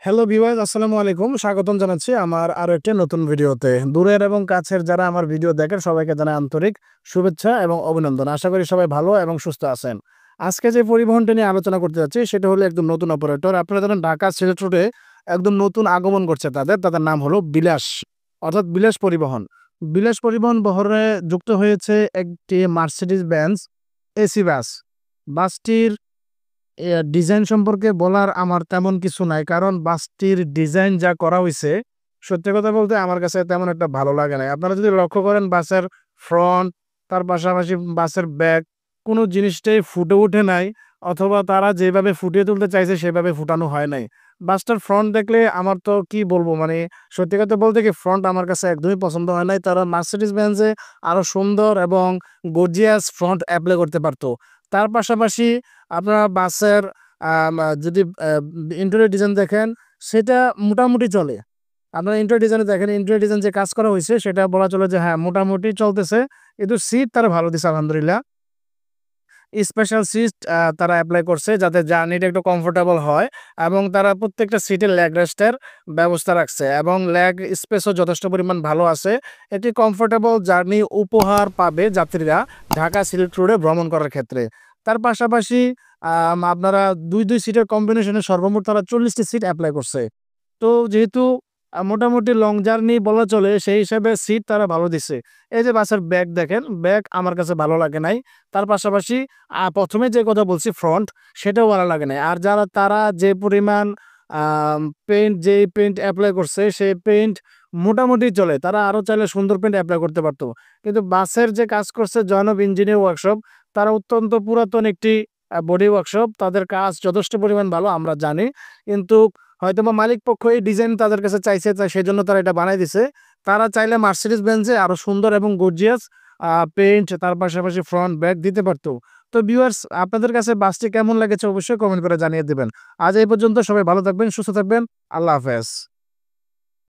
Hello viewers, আসসালামু আলাইকুম। স্বাগতম জানাচ্ছি আমার আরো একটি নতুন ভিডিওতে। দূরের এবং কাছের যারা আমার ভিডিও দেখেন সবাইকে জানাই আন্তরিক শুভেচ্ছা এবং অভিনন্দন। আশা করি সবাই ভালো এবং সুস্থ আছেন। আজকে যে পরিবহনটা নিয়ে আলোচনা করতে যাচ্ছি সেটা হলো একদম নতুন অপারেটর। আপনারা জানেন ঢাকা সিলেট রুটে একদম নতুন আগমন করছে তাদের নাম হলো বিলাস, অর্থাৎ বিলাস পরিবহন। বিলাস পরিবহন বহরে যুক্ত হয়েছে একটি মার্সিডিজ বেঞ্জ এসি বাস। বাসটির ডিজাইন সম্পর্কে বলার আমার তেমন কিছু নাই। কারণ বাসটির ডিজাইন যা করা হইছে, সত্যি কথা বলতে আমার কাছে তেমন একটা ভালো লাগে নাই। আপনারা যদি লক্ষ্য করেন বাসের ফ্রন্ট, তার পাশাপাশি বাসের ব্যাক কোনো জিনিসটাই ফুটে উঠে নাই, অথবা তারা যেভাবে ফুটিয়ে তুলতে চাইছে সেভাবে ফুটানো হয় নাই। বাসটার ফ্রন্ট দেখলে আমার তো কি বলবো, মানে সত্যি কথা বলতে কি ফ্রন্ট আমার কাছে একদমই পছন্দ হয় নাই। তারা মার্সিডিজ বেঞ্জে আরো সুন্দর এবং গর্জিয়াস ফ্রন্ট এপ্লাই করতে পারতো। তার পাশাপাশি আপনারা বাসের যদি ইন্টেরিয়র ডিজাইন দেখেন সেটা মোটামুটি চলে। আপনারা ইন্টেরিয়র ডিজাইনে দেখেন, ইন্টেরিয়র ডিজাইন যে কাজ করা হইছে সেটা বলা চলে যে হ্যাঁ, মোটামুটি চলতেছে। কিন্তু সিট তারা ভালো দিছে আলহামদুলিল্লাহ। স্পেশাল সিট তারা এপ্লাই করছে যাতে জার্নিটা একটু কমফোর্টেবল হয়, এবং তারা প্রত্যেকটা সিটে লেগ রেস্টের ব্যবস্থা রাখছে এবং লেগ স্পেসও যথেষ্ট পরিমাণ ভালো আছে। একটি কমফোর্টেবল জার্নি উপহার পাবে যাত্রীরা ঢাকা সিলেট রোডে ভ্রমণ করার ক্ষেত্রে। তার পাশাপাশি আপনারা ২ সিটের কম্বিনেশনে সর্বমোট তারা ৪০ টি সিট এপ্লাই করছে। তো যেহেতু মোটামুটি লং জার্নি বলা চলে, সেই হিসাবে সিট তারা ভালো দিছে। এই যে বাসের ব্যাক দেখেন, ব্যাক আমার কাছে ভালো লাগে নাই। তার পাশাপাশি ১ম এ যে কথা বলছি ফ্রন্ট, সেটাও ভালো লাগে নাই। আর তারা যে পরিমাণ যেই পেইন্ট এপ্লাই করছে সেই পেইন্ট মোটামুটি চলে। তারা আরো চাইলে সুন্দর পেইন্ট এপ্লাই করতে পারত। কিন্তু বাসের যে কাজ করছে জয়নব ইঞ্জিনিয়ার ওয়ার্কশপ, তারা অত্যন্ত পুরাতন একটি বডি ওয়ার্কশপ। তাদের কাজ যথেষ্ট পরিমাণ ভালো আমরা জানি। কিন্তু হয়তোবা মালিক পক্ষ এই ডিজাইন তাদের কাছে চাইছে, সেজন্য তারা এটা বানাই দিছে। তারা চাইলে মার্সিডিজ বেঞ্জে আরো সুন্দর এবং গর্জিয়াস পেইন্ট, তার পাশাপাশি ফ্রন্ট ব্যাক দিতে পারত। তো ভিউয়ার্স, আপনাদের কাছে বাসটি কেমন লেগেছে অবশ্যই কমেন্ট করে জানিয়ে দিবেন। আজ এই পর্যন্ত, সবাই ভালো থাকবেন, সুস্থ থাকবেন। আল্লাহ হাফেজ।